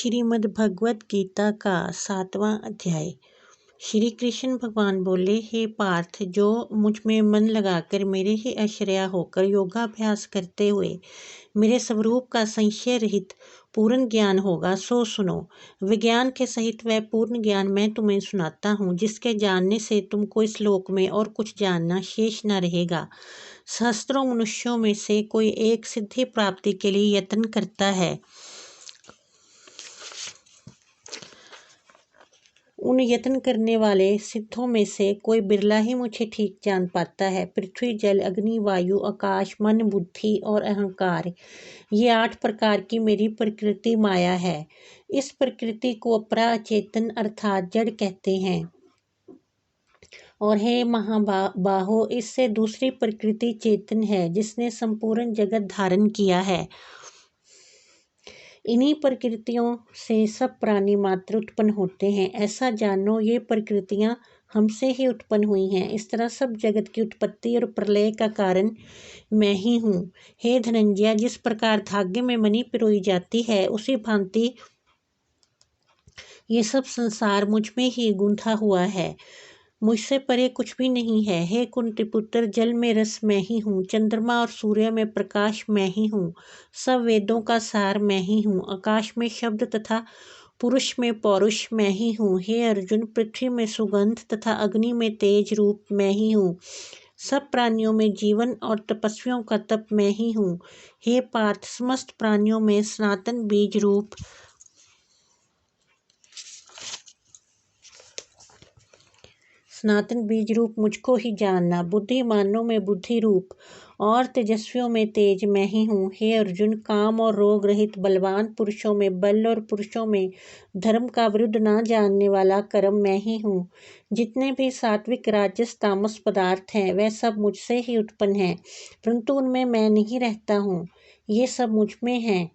श्रीमद् भगवत गीता का 7वां अध्याय। श्री कृष्ण भगवान बोले, हे पार्थ, जो मुझ में मन लगाकर मेरे ही आश्रया होकर योगाभ्यास करते हुए मेरे स्वरूप का संशय रहित पूर्ण ज्ञान होगा, सो सुनो। विज्ञान के सहित वह पूर्ण ज्ञान मैं तुम्हें सुनाता हूँ, जिसके जानने से तुमको इस लोक में और कुछ जानना शेष न रहेगा। सहस्त्रों मनुष्यों में से कोई एक सिद्धि प्राप्ति के लिए यत्न करता है। उन यत्न करने वाले सिद्धों में से कोई बिरला ही मुझे ठीक जान पाता है। पृथ्वी, जल, अग्नि, वायु, आकाश, मन, बुद्धि और अहंकार, ये 8 प्रकार की मेरी प्रकृति माया है। इस प्रकृति को अपरा अचेतन अर्थात जड़ कहते हैं। और हे महाबाहो, इससे दूसरी प्रकृति चेतन है, जिसने संपूर्ण जगत धारण किया है। इन्हीं प्रकृतियों से सब प्राणी मात्र उत्पन्न होते हैं। ऐसा जानो, ये प्रकृतियां हमसे ही उत्पन्न हुई हैं। इस तरह सब जगत की उत्पत्ति और प्रलय का कारण मैं ही हूँ। हे धनंजय, जिस प्रकार धागे में मणि पिरोई जाती है, उसी भांति ये सब संसार मुझ में ही गूंथा हुआ है। मुझसे परे कुछ भी नहीं है। हे कुंतीपुत्र, जल में रस मैं ही हूँ, चंद्रमा और सूर्य में प्रकाश मैं ही हूँ, सब वेदों का सार मैं ही हूँ, आकाश में शब्द तथा पुरुष में पौरुष मैं ही हूँ। हे अर्जुन, पृथ्वी में सुगंध तथा अग्नि में तेज रूप मैं ही हूँ, सब प्राणियों में जीवन और तपस्वियों का तप मैं ही हूँ। हे पार्थ, समस्त प्राणियों में सनातन बीज रूप मुझको ही जानना। बुद्धिमानों में बुद्धि रूप और तेजस्वियों में तेज मैं ही हूँ। हे अर्जुन, काम और रोग रहित बलवान पुरुषों में बल और पुरुषों में धर्म का विरुद्ध ना जानने वाला कर्म मैं ही हूँ। जितने भी सात्विक राजस तामस पदार्थ हैं, वह सब मुझसे ही उत्पन्न हैं, परंतु उनमें मैं नहीं रहता हूँ, ये सब मुझ में हैं।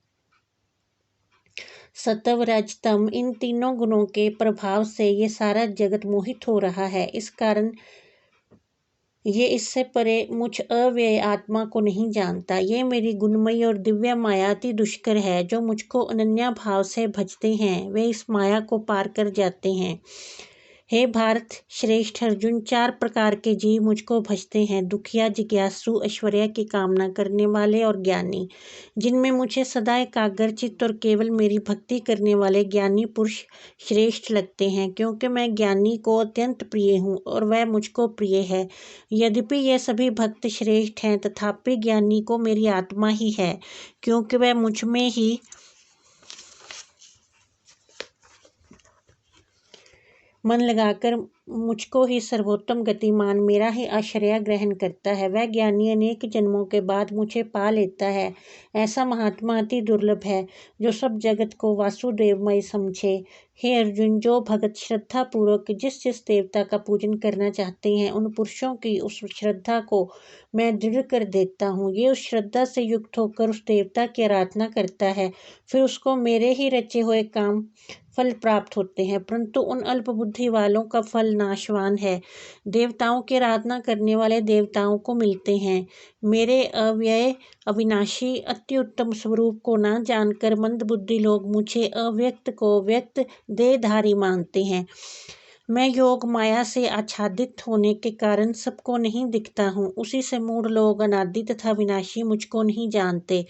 सत्व रजतम, इन तीनों गुणों के प्रभाव से ये सारा जगत मोहित हो रहा है। इस कारण ये इससे परे मुझ अव्यय आत्मा को नहीं जानता। ये मेरी गुणमयी और दिव्य माया अति दुष्कर है। जो मुझको अनन्या भाव से भजते हैं, वे इस माया को पार कर जाते हैं। हे भारत श्रेष्ठ अर्जुन, 4 प्रकार के जीव मुझको भजते हैं, दुखिया, जिज्ञासु, ऐश्वर्य की कामना करने वाले और ज्ञानी। जिनमें मुझे सदा एकाग्रचित्त और केवल मेरी भक्ति करने वाले ज्ञानी पुरुष श्रेष्ठ लगते हैं, क्योंकि मैं ज्ञानी को अत्यंत प्रिय हूँ और वह मुझको प्रिय है। यद्यपि ये सभी भक्त श्रेष्ठ हैं, तथापि ज्ञानी को मेरी आत्मा ही है, क्योंकि वह मुझ में ही मन लगाकर मुझको ही सर्वोत्तम गतिमान मेरा ही आश्रय ग्रहण करता है। वह ज्ञानी अनेक जन्मों के बाद मुझे पा लेता है। ऐसा महात्मा अति दुर्लभ है, जो सब जगत को वासुदेवमय समझे। हे अर्जुन, जो भगत श्रद्धा पूर्वक जिस जिस देवता का पूजन करना चाहते हैं, उन पुरुषों की उस श्रद्धा को मैं दृढ़ कर देता हूँ। ये उस श्रद्धा से युक्त होकर उस देवता की आराधना करता है, फिर उसको मेरे ही रचे हुए काम फल प्राप्त होते हैं, परंतु उन अल्प बुद्धि वालों का फल नाशवान है। देवताओं की आराधना करने वाले देवताओं को मिलते हैं। मेरे अव्यय अविनाशी अति उत्तम स्वरूप को ना जानकर मंद बुद्धि लोग मुझे अव्यक्त को व्यक्त देहधारी मानते हैं। मैं योग माया से आच्छादित होने के कारण सबको नहीं दिखता हूँ। उसी से मूढ़ लोग अनादि तथा विनाशी मुझको नहीं जानते।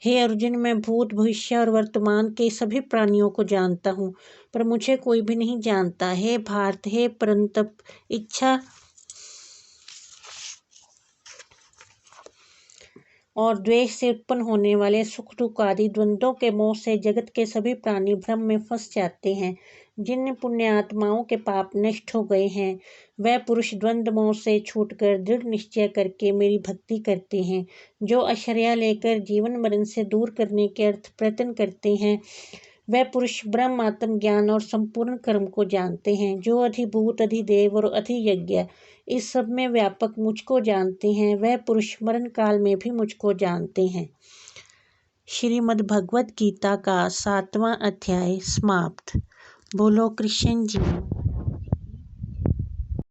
हे अर्जुन, मैं भूत, भविष्य और वर्तमान के सभी प्राणियों को जानता हूँ, पर मुझे कोई भी नहीं जानता। हे भारत, हे परंतप, इच्छा और द्वेष से उत्पन्न होने वाले सुख दुख आदि द्वंद्वों के मोह से जगत के सभी प्राणी भ्रम में फंस जाते हैं। जिन पुण्य आत्माओं के पाप नष्ट हो गए हैं, वह पुरुष द्वंद्व मोह से छूटकर दृढ़ निश्चय करके मेरी भक्ति करते हैं। जो आश्रय लेकर जीवन मरण से दूर करने के अर्थ प्रयत्न करते हैं, वह पुरुष ब्रह्म आत्म ज्ञान और संपूर्ण कर्म को जानते हैं। जो अधिभूत, अधिदेव और अधियज्ञ इस सब में व्यापक मुझको जानते हैं, वह पुरुष मरण काल में भी मुझको जानते हैं। श्रीमद् भगवत गीता का 7वां अध्याय समाप्त। बोलो कृष्ण जी।